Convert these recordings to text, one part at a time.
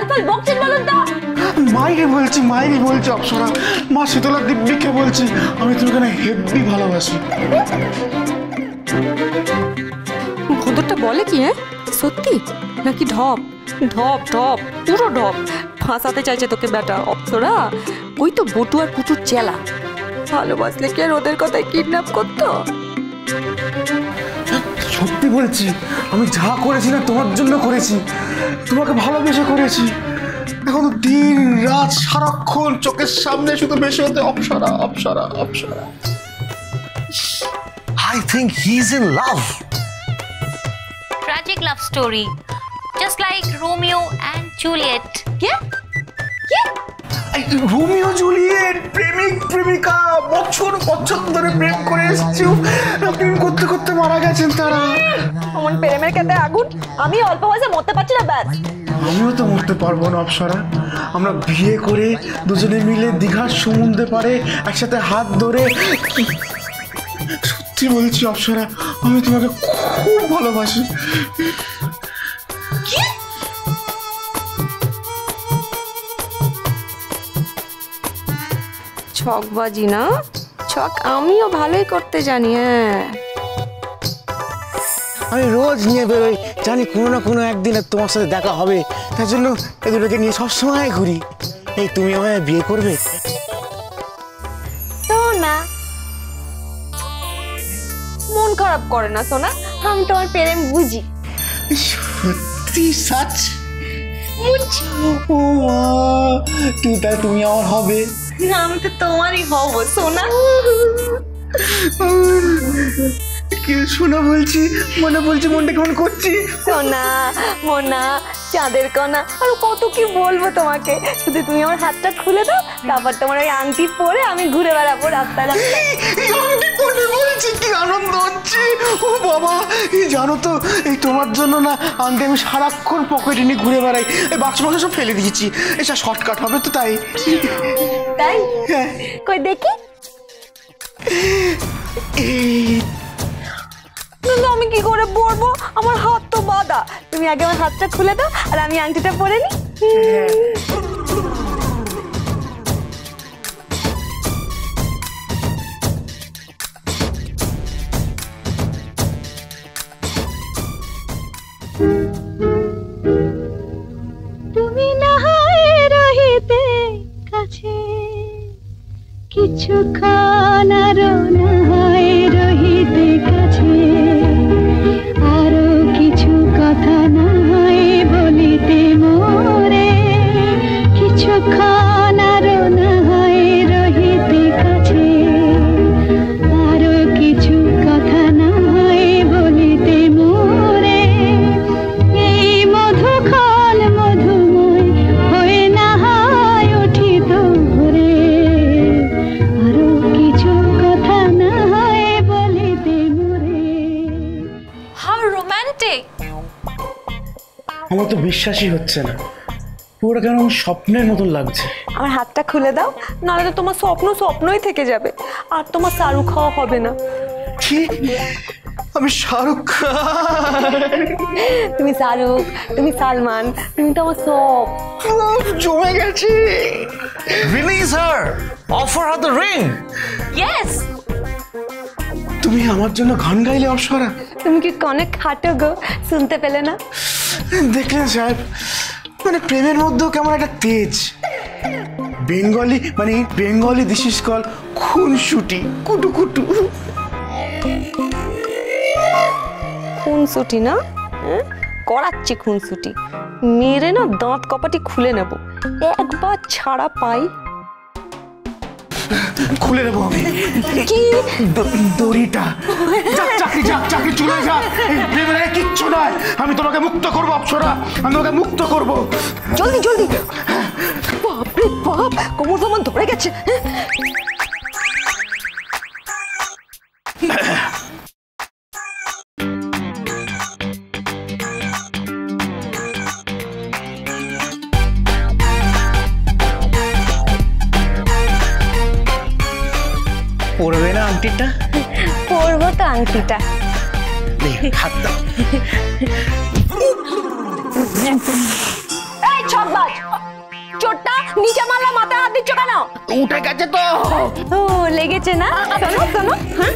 আলফাল বকছেন বলুন তো? মাইরি বলছি অপ্সরা, মা শীতলা দিব্যিকে বলছি আমি তোমাকে না হেব্বি ভালোবাসি। ভূতটা বলে কি? হ্যাঁ সত্যি নাকি ঢপ ঢপ ঢপ পুরো ঢপ? ফাঁসাতে চাইছে তোকে বেটা অপ্সরা। ওই তো বটু আর পুতুর চেলা, ভালোবাসলে কি আর ওদের কথায় কিডন্যাপ করতো? সত্যি বলছি, আমি যা করেছি না তোমার জন্য করেছি, তোমাকে ভালোবেসে করেছি। এখন দিন রাত সারাক্ষণ চোখের সামনে শুধু বেশি হতে অপ্সরা অপ্সরা অপ্সরা। I think he's in love. Tragic love story, just like Romeo and Juliet. K K? Romeo Juliet, প্রেমিক প্রেমিকা, বছর বছর ধরে প্রেম করে এসেছি, প্রেম করতে করতে মারা গেছেন তারা। আমার প্রেমের কাছে আগুন, আমি অল্প বয়সে মরতে পারছি না ব্যাস। আমিও তো মরতে পারবো না অপ্সরা। আমরা বিয়ে করে দুজনে মিলে দীঘার সমুদ্রে পারে একসাথে হাত ধরে, সত্যি বলছি অপ্সরা আমি তোমাকে খুব ভালোবাসি। ছকবাজি না? ছক আমিও ভালোই করতে জানি। হ্যাঁ আমি রোজ নিয়ে বেরোই, জানি কোনো না কোনো একদিন তোমার সাথে দেখা হবে, তার জন্য এগুলোকে নিয়ে সবসময় ঘুরি। এই তুমি আমায় বিয়ে করবে? সোনা মন খারাপ করে না সোনা, আমি তোমার প্রেম বুঝি। সত্যি সাচ? ও মা, তুমি আমার হবে? আমি তো তোমারই হব সোনা। শোনা বলছি, মনে বলছি, মনটা কেমন করছি। সোনা মোনা চাঁদের কণা, আর কত কি বলবো তোমাকে। শুধু তুমি আমার হাতটা খুলে দাও, তারপর তোমার ওই আংটি পরে আমি ঘুরে বেড়াবো রাস্তায় রাস্তায়। বলছি কি আনন্দ হচ্ছে। ও বাবা, এই জানো তো এই তোমার জন্য না আংটি আমি সারাক্ষণ পকেটে নিয়ে ঘুরে বেড়াই। এই বাক্স বাক্স সব ফেলে দিয়েছি, এটা শর্টকাট হবে তো তাই। তাই? কই দেখি। আমি কি করে পরবো, আমার হাত তো বাঁধা। তুমি আগে আমার হাতটা খুলে দাও আর আমি আংটিটা পরে নি। তুমি না হয় রহিতে কাছে, কিছুক্ষণ আরো না হয় রহিতে কাছে, আরো কিছু কথা না হয় বলিতে মোরে, কিছুক্ষণ আরো না হয় রহিতে কাছে, আরো কিছু কথা না হয় বলিতে মোরে, এই মধুক্ষণ মধুময় হয়ে না হয় উঠিত ভোরে, আরো কিছু কথা না হয় বলিতে মোরে। How romantic! আমার তো বিশ্বাসই হচ্ছে না, পুরো কেন আমার স্বপ্নের মতন লাগছে। আমার হাতটা খুলে দাও, নাহলে তো তোমার স্বপ্ন স্বপ্নই থেকে যাবে, আর তোমার শাহরুখ খাওয়া হবে না। কি? আমি শাহরুখ খান? তুমি শাহরুখ, তুমি সালমান, তুমি তো আমার সব। জমে গেছে। Release her! Offer her the ring! Yes! তুমি আমার জন্য গান গাইলে অপ্সরা? তুমি কি অনেক খাটো গো, শুনতে পেলে না? দেখলেন সাহেব, মানে প্রেমের মধ্যেও কেমন একটা তেজ। বেঙ্গলি মানে বেঙ্গলি দিস ইজ কল খুনসুটি, কুটু কুটু। খুনসুটি না? করাচ্ছি খুনসুটি, মেরে না দাঁত কপাটি খুলে নেব একবার ছাড়া পাই। খুলে নেবো আমি। কি? দড়িটা। চাকরি চলে যা, প্রেমের কিচ্ছু নয়। আমি তোমাকে মুক্ত করবো অপ্সরা, আমি তোমাকে মুক্ত করবো। জলদি জলদি। বাপরে বাপ, কোমর ফোমর ধরে গেছে। পড়বে না আংটিটা? পরবো তো আংটিটা। হাত দাও। এই ছকবাজ, নিচে মারলা, মাথায় হাত দিচ্ছ কেন? উঠে গেছে তো। ও লেগেছে না? শোনো শোনো, হ্যাঁ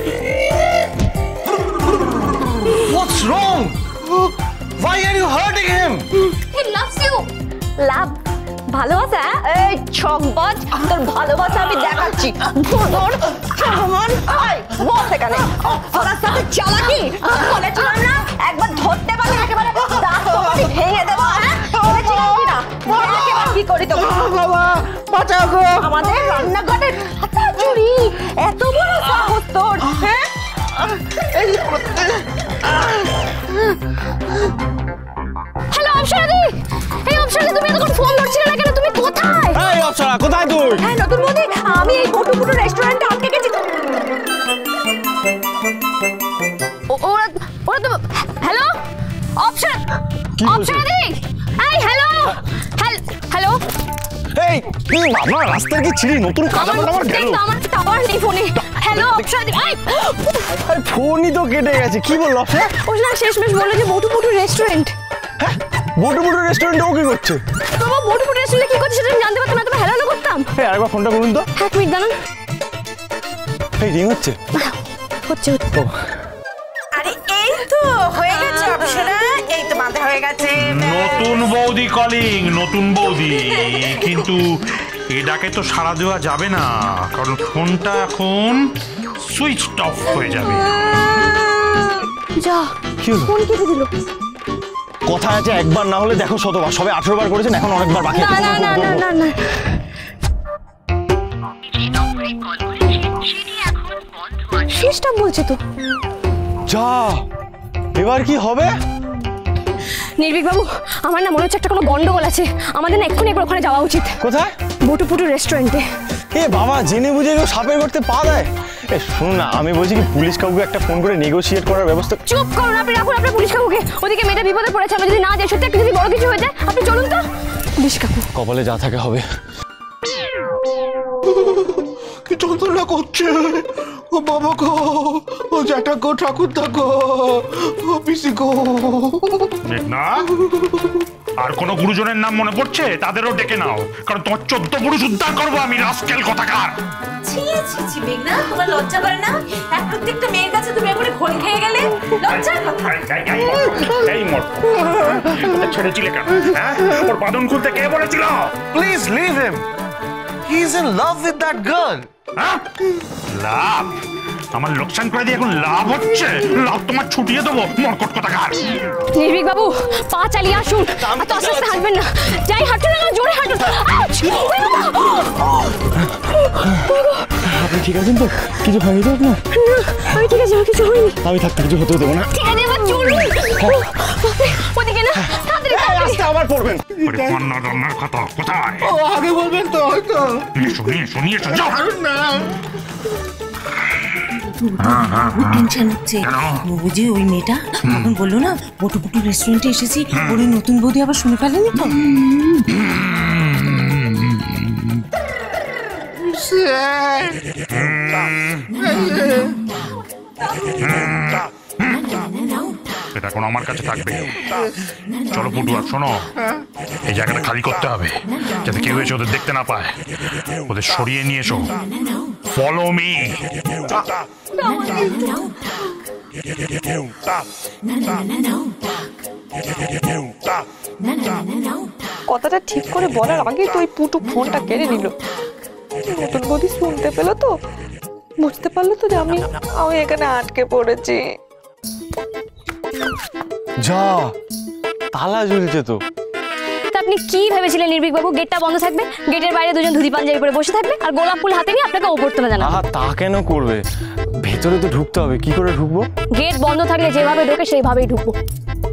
What's wrong? Why are you hurting him? He loves you. লাভ ভালোবাসা? এই ছকবাজ, তোর ভালোবাসা আমি দেখাচ্ছি। ভোদর কেমন বস এখানে ওর সাথে চালাকি বলেছিলাম না, একবার ধরতে পারলে একেবারে দাঁত তোমাকে ভেঙে দেবো। বলেছিলাম কি না? একেবারে কি করি তোকে? বাবা বাঁচাও গো। আমাদের রান্নাঘরের হাতা চুরি, এত বড় সাহস তোর? হ্যাঁ হ্যালো অপসরাদি, এই অপসরাদি তুমি এতক্ষণ ফোন ধরছিলে না কেন? তুমি কোথায়? এই অপসরা, কোথায় তুই? হ্যাঁ নতুন বৌদি, আমি এই বটুপুটু রেস্টুরেন্টে আটকে গেছি। ওরা ওরা তো হ্যালো অপসরা, অপসরাদি, এই হ্যালো হ্যালো। এই কি বাবা, রাস্তার কি ছিড়ি? নতুন কাটা আমার গেল। আমার টাওয়ার নেই ফোনে। হ্যালো অপসরাদি, এই ফোনই তো কেটে গেছে। কি বললো অপসরা? ওই না শেষমেশ বললো যে বটুপুটু রেস্টুরেন্ট। হ্যাঁ, বটুপুটু রেস্টুরেন্টে ও কি করছে? বাবা বটুপুটু রেস্টুরেন্টে কি করছে সেটা আমি জানতে পারতাম না, তবে হ্যালো করতাম। এই আরেকবার ফোনটা করুন তো। এক মিনিট দাঁড়ান। এই রিং হচ্ছে। হচ্ছে ও আরে এই তো হয়ে গেছে অপসরা, এই তো বাঁধা হয়ে গেছে। নতুন বৌদি কলিং, নতুন বৌদি। কিন্তু এটাকে তো সাড়া দেওয়া যাবে না, কারণ ফোনটা এখন সুইচ অফ হয়ে যাবে। যা কি হলো? ফোন কেটে দিল। কথা আছে, একবার না হলে দেখো শতবার। সবে 18 বার করেছেন, এখন অনেকবার বাকি আছে। না না না না না সিস্টেম বলছে তো। যা, এবার কি হবে? নির্ভীক বাবু, আমার না মনে হচ্ছে একটা কোনো গন্ডগোল আছে। আমাদের না এক্ষুনি একবার ওখানে যাওয়া উচিত। কোথায়? বটুপুটু রেস্টুরেন্টে। এ বাবা, জেনে বুঝে কেউ সাপের করতে পা দেয়? এ শুনুন না, আমি বলছি কি পুলিশ কাউকে একটা ফোন করে নেগোশিয়েট করার ব্যবস্থা। চুপ করুন আপনি, রাখুন আপনার পুলিশ কাকুকে। ওদিকে মেয়েটা বিপদে পড়েছে, আমরা যদি না যাই, সত্যি একটা যদি বড় কিছু হয়ে যায়, আপনি চলুন তো। পুলিশ কাকু কপালে যা থাকে হবে। কি যন্ত্রণা করছে? ও বাবা গো, ও জ্যাঠা গো, ঠাকুরদা গো, ও পিসি গো। না, আর কোন গুরুজনের নাম মনে পড়ছে? তাদেরও ডেকে নাও, কারণ তোমার 14 পুরুষ উদ্ধার করবো আমি, রাস্কেল কোথাকার। ছি ছি ছি মেঘনা, তোমার লজ্জা করে না? এক প্রত্যেকটা মেয়ের কাছে তুমি একবারে ঘোল খেয়ে গেলে, লজ্জার কথা। এই মোট ছেড়েছিলে কেন? হ্যাঁ, ওর বাঁধন খুলতে কে বলেছিল? Please leave him, he is in love with that girl. হ্যাঁ, লাভ? আমার লোকসান করে দিয়ে এখন লাভ হচ্ছে? লাভ তোমার ছুটিয়ে দেবো, মরকট কোথাকার। নির্ভীক বাবু, পা চালিয়ে আসুন। এত আস্তে আস্তে হাঁটবেন না, যাই হাঁটুন না, জোরে হাঁটুন। আপনি ঠিক আছেন তো? কিছু হয়নি তো আপনার? আমি ঠিক আছে, আমার কিছু হয়নি। আমি থাকতে কিছু হতে দেবো না। ঠিক আছে, এবার চলুন। ওদিকে না, তাড়াতাড়ি তাড়াতাড়ি। আবার পড়বেন। রান্নার কথা কোথায়? ও আগে বলবেন তো হয়তো। শুনিয়ে যাও। না টেনশন হচ্ছে। বুঝি ওই মেয়েটা তখন বললো না বটুপুটু রেস্টুরেন্টে এসেছি, ওর ওই নতুন বৌদি আবার শুনে ফেলেনি তো? এটা এখন আমার কাছে থাকবে। চলো পুটু, আর শোনো, এই জায়গাটা খালি করতে হবে যাতে কেউ এসে ওদের দেখতে না পায়। ওদের সরিয়ে নিয়ে এসো। Follow me. কথাটা ঠিক করে বলার আগে তো ওই পুটু ফোনটা কেড়ে নিল। নতুন বৌদি শুনতে পেলো তো, বুঝতে পারলো তো যে আমি এখানে আটকে পড়েছি। যা, তালা ঝুলছে তো। আপনি কি ভেবেছিলেন নির্ভীক বাবু, গেটটা বন্ধ থাকবে, গেটের বাইরে দুজন ধুতি পাঞ্জাবি পরে বসে থাকবে আর গোলাপ ফুল হাতে নিয়ে আপনাকে ওপর তোলা জানাবে? আহা, তা কেন করবে? ভেতরে তো ঢুকতে হবে। কি করে ঢুকবো? গেট বন্ধ থাকলে যেভাবে ঢোকে সেইভাবেই ঢুকবো।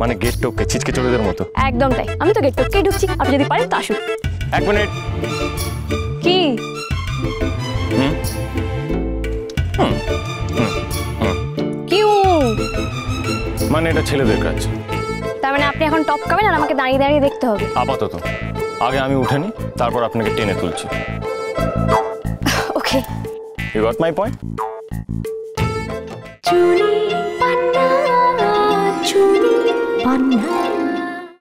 মানে গেট টপকে ছিচকে চোরেদের মতো? একদম তাই, আমি তো গেট টপকেই ঢুকছি। আপনি যদি পারেন তো আসুন। 1 মিনিট। কি কিউ? মানে এটা ছেলেদের কাজ। তার মানে আপনি এখন টপকাবেন আর আমাকে দাঁড়িয়ে দাঁড়িয়ে দেখতে হবে? আপাতত আগে আমি উঠে নি, তারপর আপনাকে টেনে তুলছি। Okay, you got my point? Chuni Panna